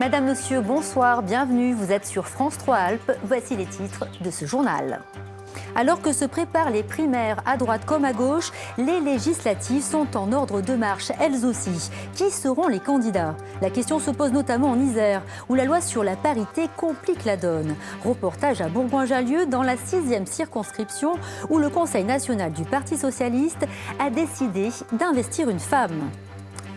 Madame, Monsieur, bonsoir, bienvenue. Vous êtes sur France 3 Alpes. Voici les titres de ce journal. Alors que se préparent les primaires à droite comme à gauche, les législatives sont en ordre de marche, elles aussi. Qui seront les candidats? La question se pose notamment en Isère, où la loi sur la parité complique la donne. Reportage à Bourgoin-Jallieu, dans la 6e circonscription, où le Conseil national du Parti socialiste a décidé d'investir une femme.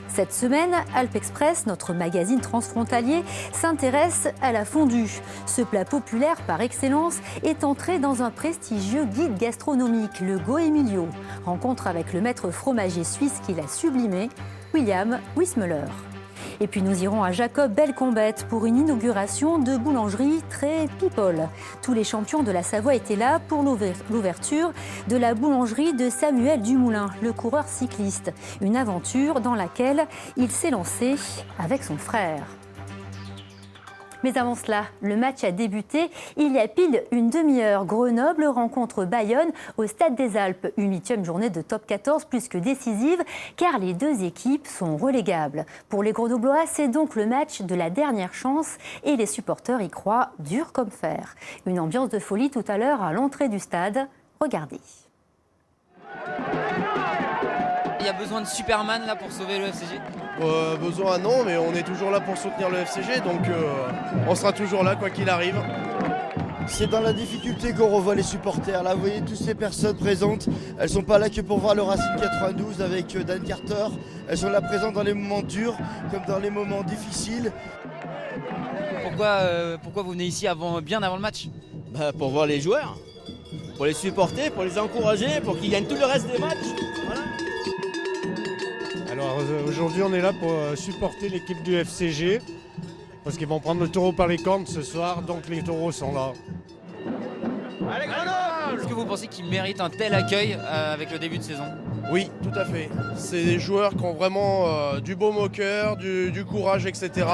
Cette semaine, Alpes Express, notre magazine transfrontalier, s'intéresse à la fondue. Ce plat populaire par excellence est entré dans un prestigieux guide gastronomique, le Goemilio. Rencontre avec le maître fromager suisse qui l'a sublimé, William Wismöller. Et puis nous irons à Jacob-Belcombette pour une inauguration de boulangerie très people. Tous les champions de la Savoie étaient là pour l'ouverture de la boulangerie de Samuel Dumoulin, le coureur cycliste. Une aventure dans laquelle il s'est lancé avec son frère. Mais avant cela, le match a débuté il y a pile une demi-heure. Grenoble rencontre Bayonne au Stade des Alpes. Une 8e journée de top 14 plus que décisive car les deux équipes sont relégables. Pour les Grenoblois, c'est donc le match de la dernière chance et les supporters y croient dur comme fer. Une ambiance de folie tout à l'heure à l'entrée du stade. Regardez. Il y a besoin de Superman là pour sauver le FCG? Besoin non, mais on est toujours là pour soutenir le FCG, donc on sera toujours là quoi qu'il arrive. C'est dans la difficulté qu'on revoit les supporters. Là, vous voyez toutes ces personnes présentes, elles ne sont pas là que pour voir le Racing 92 avec Dan Carter. Elles sont là présentes dans les moments durs comme dans les moments difficiles. Pourquoi vous venez ici bien avant le match? Pour voir les joueurs, pour les supporter, pour les encourager, pour qu'ils gagnent tout le reste des matchs. Voilà. Alors aujourd'hui on est là pour supporter l'équipe du FCG parce qu'ils vont prendre le taureau par les cornes ce soir, donc les taureaux sont là. Allez Grenoble! Est-ce que vous pensez qu'ils méritent un tel accueil avec le début de saison? Oui, tout à fait. C'est des joueurs qui ont vraiment du baume au cœur, du courage, etc.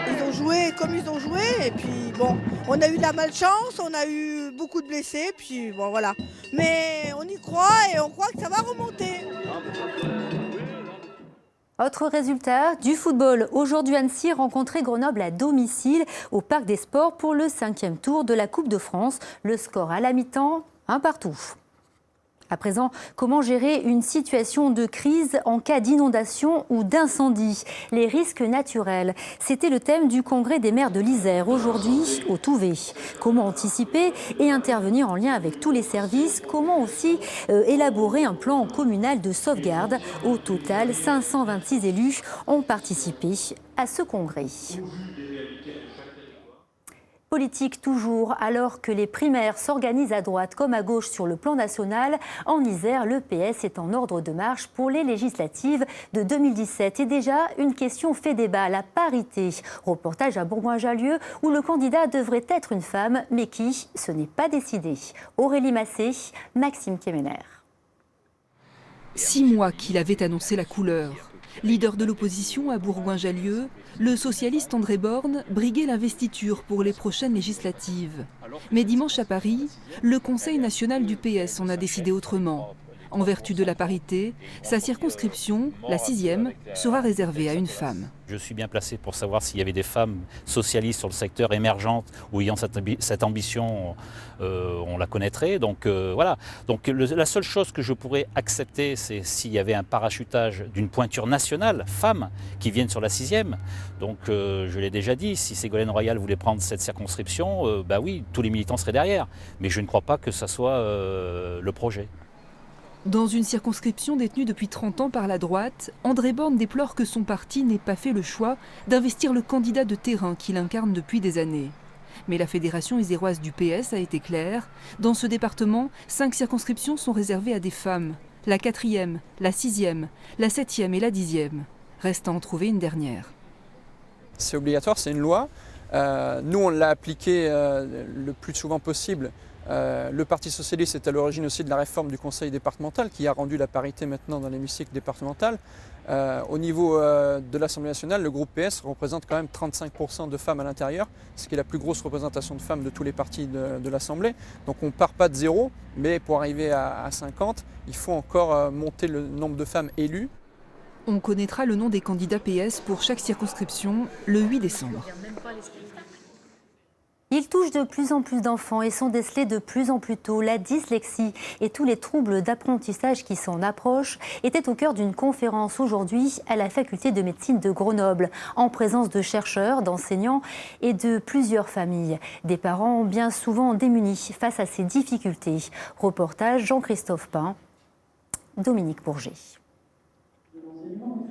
Ils ont joué comme ils ont joué et puis bon, on a eu de la malchance, on a eu beaucoup de blessés, puis bon voilà. Mais on y croit et on croit que ça va remonter. Autre résultat du football. Aujourd'hui, Annecy rencontrait Grenoble à domicile au Parc des Sports pour le 5e tour de la Coupe de France. Le score à la mi-temps, 1-1. À présent, comment gérer une situation de crise en cas d'inondation ou d'incendie? Les risques naturels, c'était le thème du congrès des maires de l'Isère aujourd'hui au Touvet. Comment anticiper et intervenir en lien avec tous les services? Comment aussi élaborer un plan communal de sauvegarde? Au total, 526 élus ont participé à ce congrès. Politique toujours, alors que les primaires s'organisent à droite comme à gauche sur le plan national, en Isère, le PS est en ordre de marche pour les législatives de 2017. Et déjà, une question fait débat, la parité. Reportage à Bourgoin-Jallieu, où le candidat devrait être une femme, mais qui, ce n'est pas décidé. Aurélie Massé, Maxime Kemener. 6 mois qu'il avait annoncé la couleur. Leader de l'opposition à Bourgoin-Jallieu, le socialiste André Borne briguait l'investiture pour les prochaines législatives. Mais dimanche à Paris, le Conseil national du PS en a décidé autrement. En vertu de la parité, sa circonscription, la 6e, sera réservée à une femme. Je suis bien placé pour savoir s'il y avait des femmes socialistes sur le secteur émergente ou ayant cette ambition, on la connaîtrait. Donc voilà. Donc la seule chose que je pourrais accepter, c'est s'il y avait un parachutage d'une pointure nationale, femmes, qui viennent sur la 6e. Donc je l'ai déjà dit, si Ségolène Royal voulait prendre cette circonscription, bah oui, tous les militants seraient derrière. Mais je ne crois pas que ça soit le projet. Dans une circonscription détenue depuis 30 ans par la droite, André Borne déplore que son parti n'ait pas fait le choix d'investir le candidat de terrain qu'il incarne depuis des années. Mais la fédération iséroise du PS a été claire. Dans ce département, 5 circonscriptions sont réservées à des femmes. La 4e, la 6e, la 7e et la 10e. Reste à en trouver une dernière. C'est obligatoire, c'est une loi. Nous, on l'a appliquée le plus souvent possible. Le Parti socialiste est à l'origine aussi de la réforme du conseil départemental qui a rendu la parité maintenant dans l'hémicycle départemental. Au niveau de l'Assemblée nationale, le groupe PS représente quand même 35% de femmes à l'intérieur, ce qui est la plus grosse représentation de femmes de tous les partis de l'Assemblée. Donc on ne part pas de zéro, mais pour arriver à 50, il faut encore monter le nombre de femmes élues. On connaîtra le nom des candidats PS pour chaque circonscription le 8 décembre. Ils touchent de plus en plus d'enfants et sont décelés de plus en plus tôt. La dyslexie et tous les troubles d'apprentissage qui s'en approchent étaient au cœur d'une conférence aujourd'hui à la faculté de médecine de Grenoble, en présence de chercheurs, d'enseignants et de plusieurs familles. Des parents bien souvent démunis face à ces difficultés. Reportage Jean-Christophe Pain, Dominique Bourget.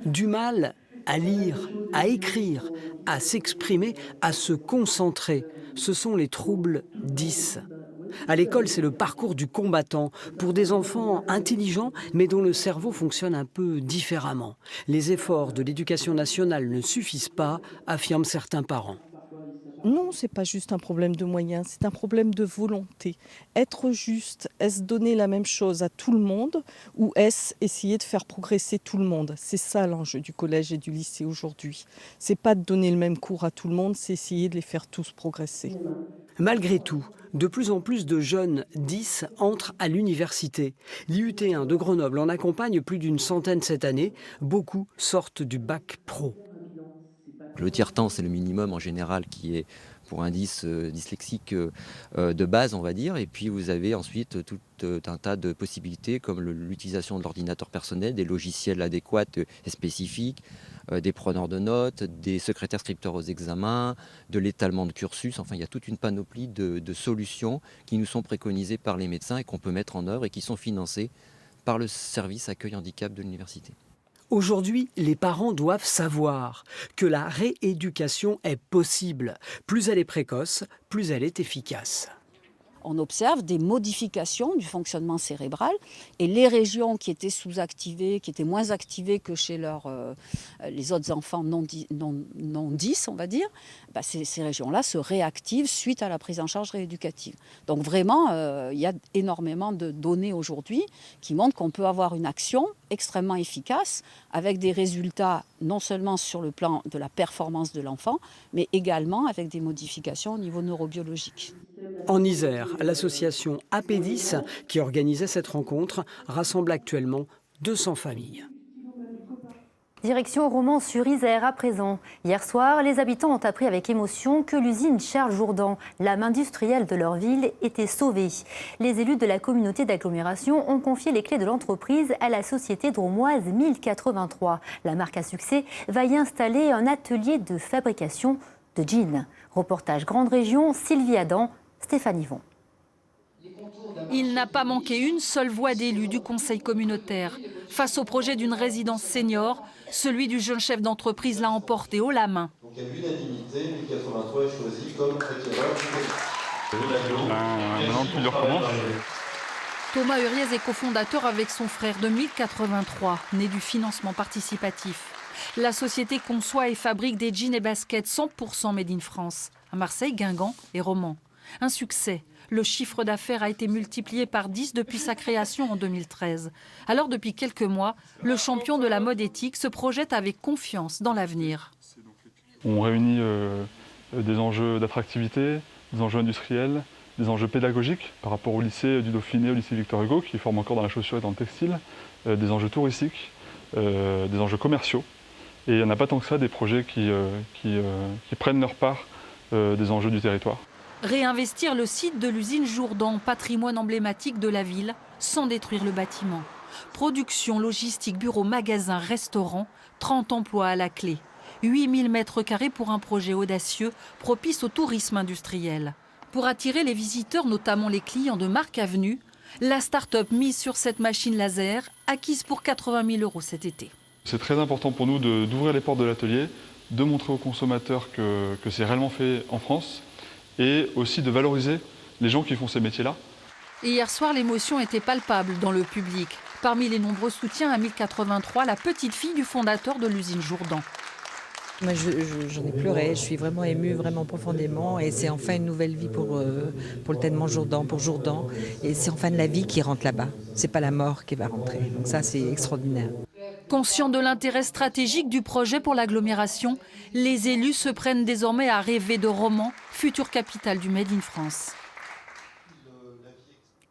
Du mal à lire, à écrire, à s'exprimer, à se concentrer. Ce sont les troubles 10. À l'école, c'est le parcours du combattant pour des enfants intelligents mais dont le cerveau fonctionne un peu différemment. Les efforts de l'éducation nationale ne suffisent pas, affirment certains parents. Non, ce n'est pas juste un problème de moyens, c'est un problème de volonté. Être juste, est-ce donner la même chose à tout le monde ou est-ce essayer de faire progresser tout le monde? C'est ça l'enjeu du collège et du lycée aujourd'hui. Ce n'est pas de donner le même cours à tout le monde, c'est essayer de les faire tous progresser. Malgré tout, de plus en plus de jeunes 10 entrent à l'université. L'IUT1 de Grenoble en accompagne plus d'une centaine cette année. Beaucoup sortent du bac pro. Le tiers-temps, c'est le minimum en général qui est pour un 10 dyslexique de base, on va dire. Et puis vous avez ensuite tout un tas de possibilités comme l'utilisation de l'ordinateur personnel, des logiciels adéquats et spécifiques, des preneurs de notes, des secrétaires scripteurs aux examens, de l'étalement de cursus. Enfin, il y a toute une panoplie de solutions qui nous sont préconisées par les médecins et qu'on peut mettre en œuvre et qui sont financées par le service accueil handicap de l'université. Aujourd'hui, les parents doivent savoir que la rééducation est possible. Plus elle est précoce, plus elle est efficace. On observe des modifications du fonctionnement cérébral et les régions qui étaient sous-activées, qui étaient moins activées que chez les autres enfants non 10, on va dire, ces régions-là se réactivent suite à la prise en charge rééducative. Donc vraiment, il y a énormément de données aujourd'hui qui montrent qu'on peut avoir une action extrêmement efficace avec des résultats non seulement sur le plan de la performance de l'enfant, mais également avec des modifications au niveau neurobiologique. En Isère, l'association AP10, qui organisait cette rencontre, rassemble actuellement 200 familles. Direction Romans-sur-Isère à présent. Hier soir, les habitants ont appris avec émotion que l'usine Charles Jourdan, l'âme industrielle de leur ville, était sauvée. Les élus de la communauté d'agglomération ont confié les clés de l'entreprise à la société dromoise 1083. La marque à succès va y installer un atelier de fabrication de jeans. Reportage Grande Région, Sylvie Adam, Stéphanie Yvon. Il n'a pas manqué une seule voix d'élus du conseil communautaire. Face au projet d'une résidence senior, celui du jeune chef d'entreprise l'a emporté haut la main. Donc à l'unanimité, 1083 est choisi comme acquéreur du maintenant, puis il recommence. Thomas Huriez est cofondateur avec son frère de 1083, né du financement participatif. La société conçoit et fabrique des jeans et baskets 100% made in France, à Marseille, Guingamp et Romans. Un succès. Le chiffre d'affaires a été multiplié par 10 depuis sa création en 2013. Alors depuis quelques mois, le champion de la mode éthique se projette avec confiance dans l'avenir. On réunit des enjeux d'attractivité, des enjeux industriels, des enjeux pédagogiques par rapport au lycée du Dauphiné, au lycée Victor Hugo, qui forment encore dans la chaussure et dans le textile, des enjeux touristiques, des enjeux commerciaux. Et il n'y en a pas tant que ça des projets qui prennent leur part des enjeux du territoire. Réinvestir le site de l'usine Jourdan, patrimoine emblématique de la ville, sans détruire le bâtiment. Production, logistique, bureaux, magasins, restaurants, 30 emplois à la clé. 8000 mètres carrés pour un projet audacieux, propice au tourisme industriel. Pour attirer les visiteurs, notamment les clients de Marc Avenue, la start-up mise sur cette machine laser, acquise pour 80 000 € cet été. C'est très important pour nous d'ouvrir les portes de l'atelier, de montrer aux consommateurs que c'est réellement fait en France, et aussi de valoriser les gens qui font ces métiers-là. Hier soir, l'émotion était palpable dans le public. Parmi les nombreux soutiens à 1083, la petite fille du fondateur de l'usine Jourdan. Moi, j'en ai pleuré, je suis vraiment émue, vraiment profondément. Et c'est enfin une nouvelle vie pour le tellement Jourdan, pour Jourdan. Et c'est enfin de la vie qui rentre là-bas. C'est pas la mort qui va rentrer. Donc ça, c'est extraordinaire. Conscients de l'intérêt stratégique du projet pour l'agglomération, les élus se prennent désormais à rêver de Romans, future capitale du Made in France.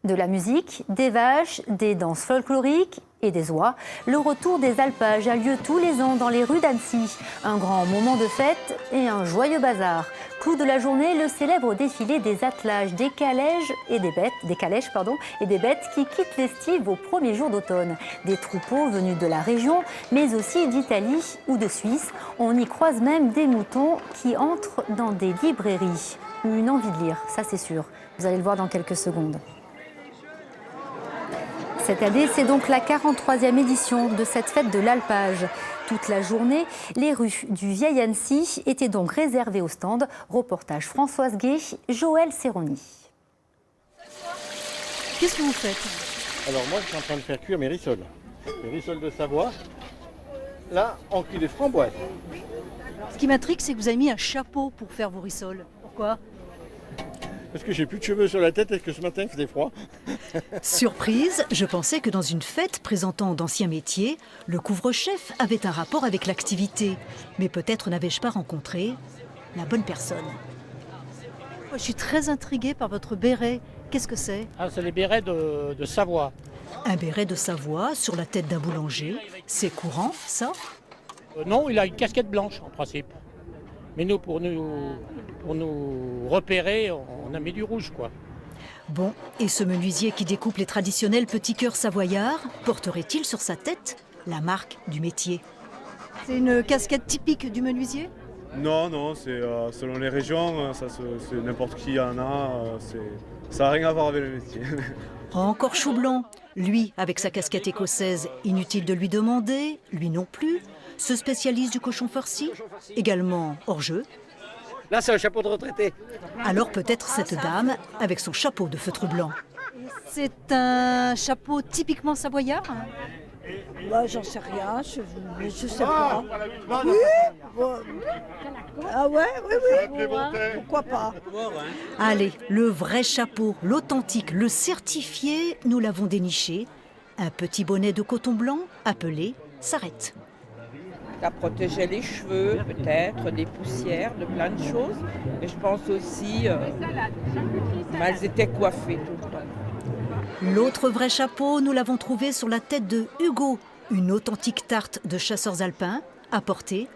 De la musique, des vaches, des danses folkloriques et des oies. Le retour des alpages a lieu tous les ans dans les rues d'Annecy. Un grand moment de fête et un joyeux bazar. Clou de la journée, le célèbre défilé des attelages, des calèches et des bêtes, qui quittent l'estive au premier jour d'automne. Des troupeaux venus de la région, mais aussi d'Italie ou de Suisse. On y croise même des moutons qui entrent dans des librairies. Une envie de lire, ça c'est sûr. Vous allez le voir dans quelques secondes. Cette année, c'est donc la 43e édition de cette fête de l'alpage. Toute la journée, les rues du Vieil Annecy étaient donc réservées aux stands. Reportage Françoise Gay, Joël Serroni. Qu'est-ce que vous faites? Alors moi, je suis en train de faire cuire mes rissoles. Les rissoles de Savoie. Là, on cuit des framboises. Ce qui m'intrigue, c'est que vous avez mis un chapeau pour faire vos rissoles. Pourquoi? Parce que j'ai plus de cheveux sur la tête et que ce matin il faisait froid. Surprise, je pensais que dans une fête présentant d'anciens métiers, le couvre-chef avait un rapport avec l'activité. Mais peut-être n'avais-je pas rencontré la bonne personne. Je suis très intriguée par votre béret. Qu'est-ce que c'est? C'est les bérets de Savoie. Un béret de Savoie sur la tête d'un boulanger, c'est courant, ça? Non, il a une casquette blanche en principe. Mais nous, pour nous repérer, on a mis du rouge, quoi. Bon, et ce menuisier qui découpe les traditionnels petits cœurs savoyards, porterait-il sur sa tête la marque du métier? C'est une casquette typique du menuisier? Non, c'est selon les régions, c'est n'importe qui en a, ça n'a rien à voir avec le métier. Encore chou blanc, lui avec sa casquette écossaise, inutile de lui demander, lui non plus, se spécialise du cochon farci, également hors jeu. Là, c'est un chapeau de retraité. Alors peut-être cette dame avec son chapeau de feutre blanc. C'est un chapeau typiquement savoyard? Bah, j'en sais rien, je sais pas. Oui, bon. Ah ouais, oui. Pourquoi pas? Allez, le vrai chapeau, l'authentique, le certifié, nous l'avons déniché. Un petit bonnet de coton blanc appelé s'arrête. Ça protégeait les cheveux, peut-être, des poussières, de plein de choses. Et je pense aussi elles étaient coiffées tout le temps. L'autre vrai chapeau, nous l'avons trouvé sur la tête de Hugo, une authentique tarte de chasseurs alpins, à porter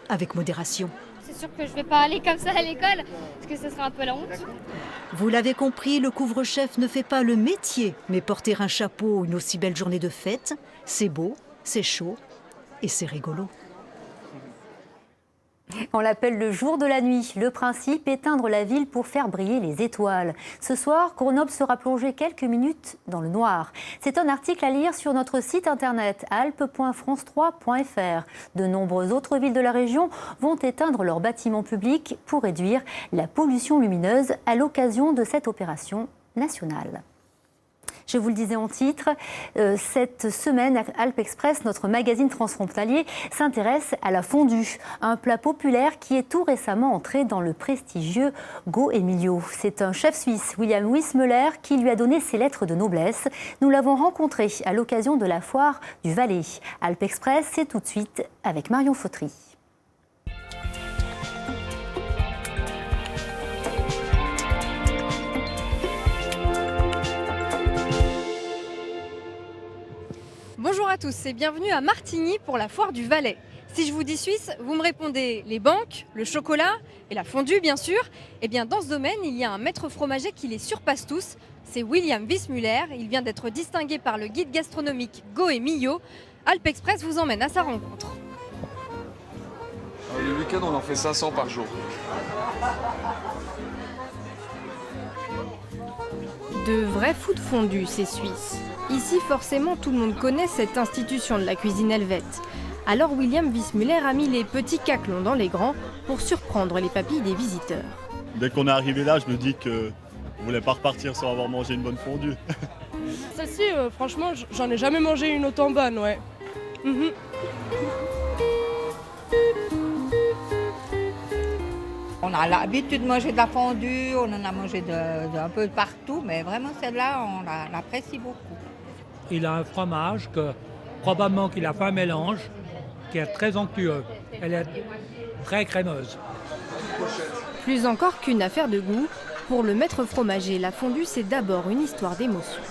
avec modération. C'est sûr que je ne vais pas aller comme ça à l'école, parce que ce sera un peu la honte. Vous l'avez compris, le couvre-chef ne fait pas le métier, mais porter un chapeau une aussi belle journée de fête, c'est beau, c'est chaud et c'est rigolo. On l'appelle le jour de la nuit. Le principe, éteindre la ville pour faire briller les étoiles. Ce soir, Grenoble sera plongé quelques minutes dans le noir. C'est un article à lire sur notre site internet alpes.france3.fr. De nombreuses autres villes de la région vont éteindre leurs bâtiments publics pour réduire la pollution lumineuse à l'occasion de cette opération nationale. Je vous le disais en titre, cette semaine, Alpes Express, notre magazine transfrontalier, s'intéresse à la fondue, un plat populaire qui est tout récemment entré dans le prestigieux Go Emilio. C'est un chef suisse, William Wissmuller, qui lui a donné ses lettres de noblesse. Nous l'avons rencontré à l'occasion de la foire du Valais. Alpes Express, c'est tout de suite avec Marion Fautry. Bonjour à tous et bienvenue à Martigny pour la foire du Valais. Si je vous dis Suisse, vous me répondez les banques, le chocolat et la fondue bien sûr. Eh bien dans ce domaine, il y a un maître fromager qui les surpasse tous, c'est William Wissmuller. Il vient d'être distingué par le guide gastronomique Go Emilio. Alpes Express vous emmène à sa rencontre. Le week-end, on en fait 500 par jour. De vrai food fondu, c'est suisse. Ici, forcément, tout le monde connaît cette institution de la cuisine helvète. Alors William Wissmuller a mis les petits caclons dans les grands pour surprendre les papilles des visiteurs. Dès qu'on est arrivé là, je me dis que on voulait pas repartir sans avoir mangé une bonne fondue. Celle-ci, franchement, j'en ai jamais mangé une autant bonne, ouais. On a l'habitude de manger de la fondue, on en a mangé un peu partout, mais vraiment celle-là, on l'apprécie beaucoup. Il a un fromage que probablement qu'il a fait un mélange qui est très onctueux. Elle est très crémeuse. Plus encore qu'une affaire de goût, pour le maître fromager, la fondue c'est d'abord une histoire d'émotion.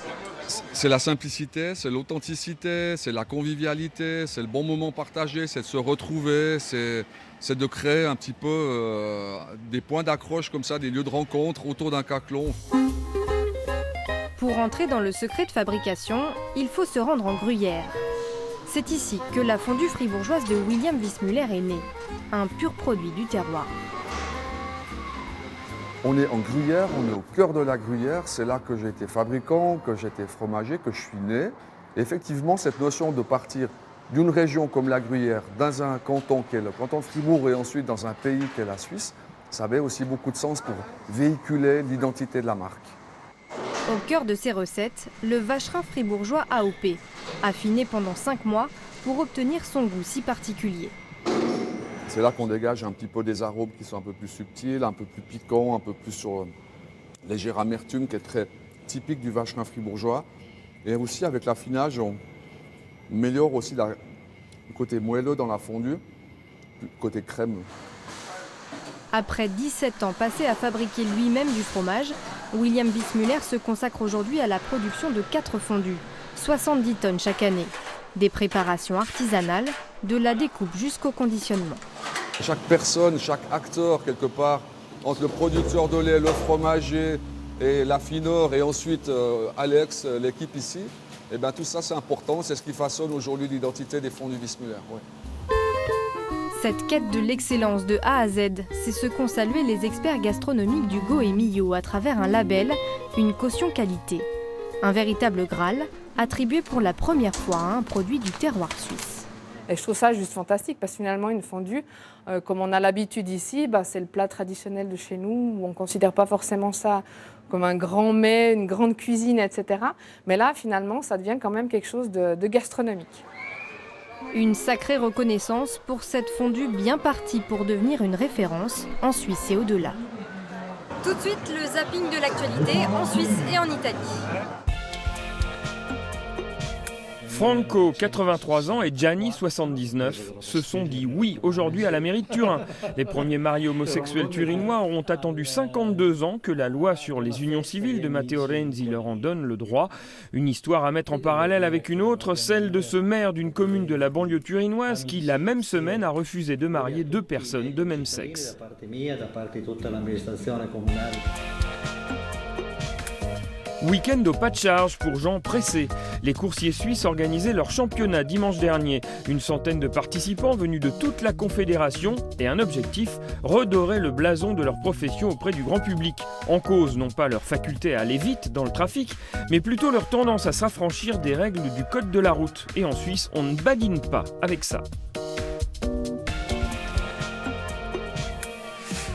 C'est la simplicité, c'est l'authenticité, c'est la convivialité, c'est le bon moment partagé, c'est de se retrouver, c'est de créer un petit peu des points d'accroche comme ça, des lieux de rencontre autour d'un caclon. Pour entrer dans le secret de fabrication, il faut se rendre en Gruyère. C'est ici que la fondue fribourgeoise de William Wissmuller est née, un pur produit du terroir. On est en Gruyère, on est au cœur de la Gruyère, c'est là que j'ai été fabricant, que j'ai été fromager, que je suis né. Et effectivement, cette notion de partir d'une région comme la Gruyère, dans un canton qui est le canton de Fribourg et ensuite dans un pays qui est la Suisse, ça avait aussi beaucoup de sens pour véhiculer l'identité de la marque. Au cœur de ces recettes, le vacherin fribourgeois AOP, affiné pendant 5 mois pour obtenir son goût si particulier. C'est là qu'on dégage un petit peu des arômes qui sont un peu plus subtils, un peu plus piquants, un peu plus sur légère amertume qui est très typique du vacherin fribourgeois. Et aussi avec l'affinage, on améliore aussi le côté moelleux dans la fondue, le côté crème. Après 17 ans passés à fabriquer lui-même du fromage, William Wissmuller se consacre aujourd'hui à la production de 4 fondues, 70 tonnes chaque année. Des préparations artisanales, de la découpe jusqu'au conditionnement. Chaque personne, chaque acteur quelque part, entre le producteur de lait, le fromager et l'affineur et ensuite Alex, l'équipe ici, et bien tout ça c'est important, c'est ce qui façonne aujourd'hui l'identité des fondues Wissmuller. Ouais. Cette quête de l'excellence de A à Z, c'est ce qu'ont salué les experts gastronomiques du Go et Millau à travers un label, une caution qualité. Un véritable Graal, attribué pour la première fois à un produit du terroir suisse. Et je trouve ça juste fantastique parce que finalement une fondue, comme on a l'habitude ici, c'est le plat traditionnel de chez nous, où on ne considère pas forcément ça comme un grand mets, une grande cuisine, etc. Mais là finalement ça devient quand même quelque chose de gastronomique. Une sacrée reconnaissance pour cette fondue bien partie pour devenir une référence en Suisse et au-delà. Tout de suite, le zapping de l'actualité en Suisse et en Italie. Franco, 83 ans, et Gianni, 79, se sont dit oui aujourd'hui à la mairie de Turin. Les premiers mariés homosexuels turinois auront attendu 52 ans que la loi sur les unions civiles de Matteo Renzi leur en donne le droit. Une histoire à mettre en parallèle avec une autre, celle de ce maire d'une commune de la banlieue turinoise qui, la même semaine, a refusé de marier 2 personnes de même sexe. Week-end au pas de charge pour gens pressés. Les coursiers suisses organisaient leur championnat dimanche dernier. Une centaine de participants venus de toute la Confédération et un objectif, redorer le blason de leur profession auprès du grand public. En cause, non pas leur faculté à aller vite dans le trafic, mais plutôt leur tendance à s'affranchir des règles du code de la route. Et en Suisse, on ne badine pas avec ça.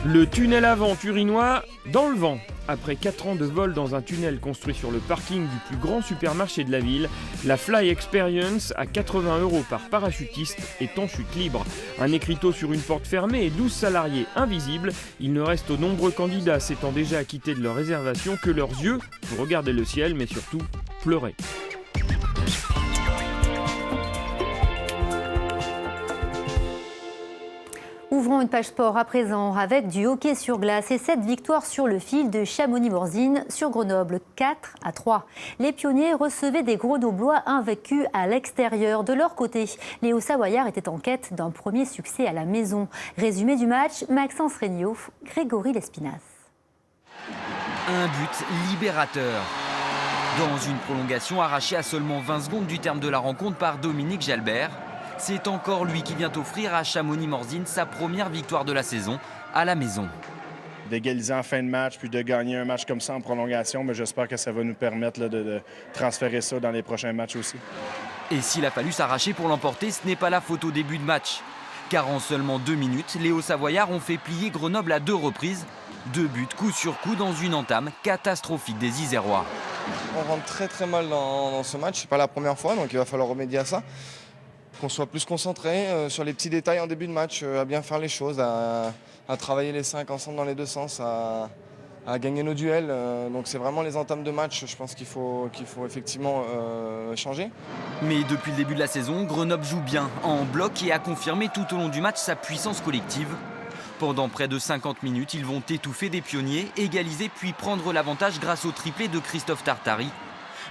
Le tunnel avant turinois dans le vent. Après 4 ans de vol dans un tunnel construit sur le parking du plus grand supermarché de la ville, la Fly Experience à 80 € par parachutiste est en chute libre. Un écriteau sur une porte fermée et 12 salariés invisibles. Il ne reste aux nombreux candidats s'étant déjà acquittés de leur réservation que leurs yeux pour regarder le ciel, mais surtout pleurer. Ouvrons une page sport à présent avec du hockey sur glace et cette victoire sur le fil de Chamonix-Morzine sur Grenoble, 4-3. Les pionniers recevaient des Grenoblois invaincus à l'extérieur. De leur côté, les Hauts-Savoyards étaient en quête d'un premier succès à la maison. Résumé du match, Maxence Regnault, Grégory Lespinasse. Un but libérateur. Dans une prolongation arrachée à seulement 20 secondes du terme de la rencontre par Dominique Jalbert, c'est encore lui qui vient offrir à Chamonix-Morzine sa première victoire de la saison à la maison. D'égaliser en fin de match, puis de gagner un match comme ça en prolongation, mais j'espère que ça va nous permettre de transférer ça dans les prochains matchs aussi. Et s'il a fallu s'arracher pour l'emporter, ce n'est pas la faute au début de match. Car en seulement 2 minutes, les Hauts-Savoyards ont fait plier Grenoble à 2 reprises. 2 buts coup sur coup dans une entame catastrophique des Isérois. On rentre très mal dans ce match, c'est pas la première fois, donc il va falloir remédier à ça. Qu'on soit plus concentré sur les petits détails en début de match, à bien faire les choses, à travailler les 5 ensemble dans les 2 sens, à gagner nos duels. Donc c'est vraiment les entames de match, je pense qu'il faut effectivement changer. Mais depuis le début de la saison, Grenoble joue bien en bloc et a confirmé tout au long du match sa puissance collective. Pendant près de 50 minutes, ils vont étouffer des pionniers, égaliser puis prendre l'avantage grâce au triplé de Christophe Tartari.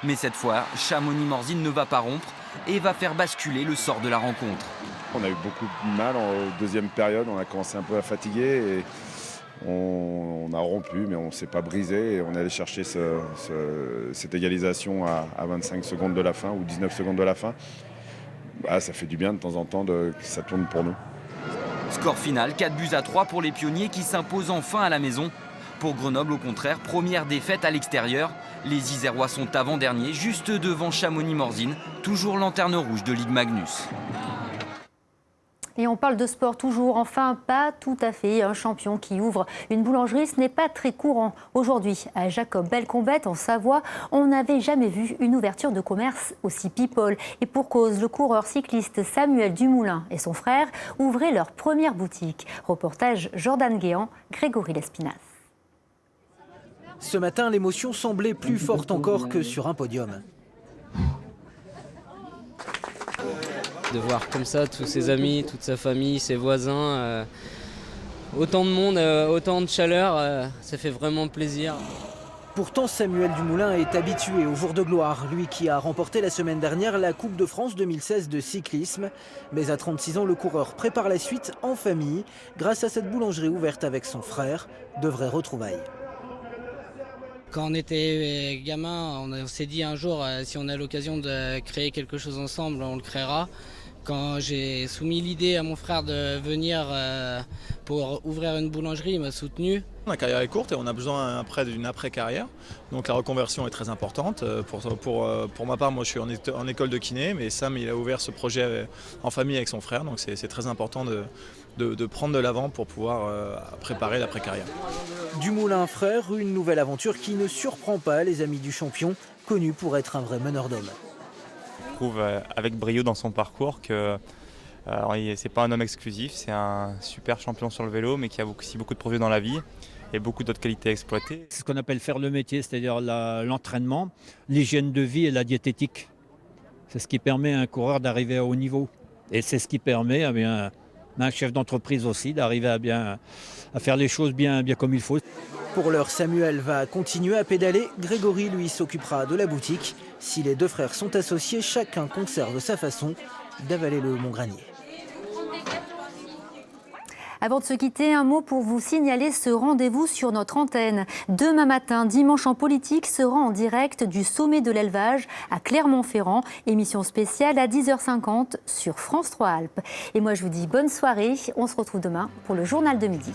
Mais cette fois, Chamonix-Morzine ne va pas rompre et va faire basculer le sort de la rencontre. On a eu beaucoup de mal en deuxième période, on a commencé un peu à fatiguer et on a rompu, mais on ne s'est pas brisé et on est allé chercher cette égalisation à 25 secondes de la fin ou 19 secondes de la fin. Ça fait du bien de temps en temps que ça tourne pour nous. Score final, 4-3 pour les pionniers qui s'imposent enfin à la maison. Pour Grenoble, au contraire, première défaite à l'extérieur. Les Isérois sont avant-derniers, juste devant Chamonix-Morzine, toujours lanterne rouge de Ligue Magnus. Et on parle de sport toujours, enfin pas tout à fait. Un champion qui ouvre une boulangerie, ce n'est pas très courant. Aujourd'hui, à Jacob-Belcombette, en Savoie, on n'avait jamais vu une ouverture de commerce aussi people. Et pour cause, le coureur cycliste Samuel Dumoulin et son frère ouvraient leur première boutique. Reportage Jordan Guéant, Grégory Lespinasse. Ce matin, l'émotion semblait plus forte encore que sur un podium. De voir comme ça tous ses amis, toute sa famille, ses voisins, autant de monde, autant de chaleur, ça fait vraiment plaisir. Pourtant, Samuel Dumoulin est habitué au jour de gloire, lui qui a remporté la semaine dernière la Coupe de France 2016 de cyclisme. Mais à 36 ans, le coureur prépare la suite en famille, grâce à cette boulangerie ouverte avec son frère, de vraies retrouvailles. Quand on était gamin, on s'est dit un jour, si on a l'occasion de créer quelque chose ensemble, on le créera. Quand j'ai soumis l'idée à mon frère de venir pour ouvrir une boulangerie, il m'a soutenu. La carrière est courte et on a besoin après d'une après-carrière. Donc la reconversion est très importante. Pour ma part, moi je suis en école de kiné, mais Sam il a ouvert ce projet en famille avec son frère. Donc c'est très important de prendre de l'avant pour pouvoir préparer l'après-carrière. Dumoulin frère, une nouvelle aventure qui ne surprend pas les amis du champion, connu pour être un vrai meneur d'hommes. Je trouve avec brio dans son parcours que c'est pas un homme exclusif, c'est un super champion sur le vélo, mais qui a aussi beaucoup de projets dans la vie et beaucoup d'autres qualités à exploiter. C'est ce qu'on appelle faire le métier, c'est-à-dire l'entraînement, l'hygiène de vie et la diététique. C'est ce qui permet à un coureur d'arriver à haut niveau. Et c'est ce qui permet à un chef d'entreprise aussi d'arriver à faire les choses bien comme il faut. Pour l'heure, Samuel va continuer à pédaler. Grégory, lui, s'occupera de la boutique. Si les deux frères sont associés, chacun conserve sa façon d'avaler le Montgranier. Avant de se quitter, un mot pour vous signaler ce rendez-vous sur notre antenne. Demain matin, Dimanche en politique sera en direct du sommet de l'élevage à Clermont-Ferrand. Émission spéciale à 10h50 sur France 3 Alpes. Et moi, je vous dis bonne soirée. On se retrouve demain pour le journal de midi.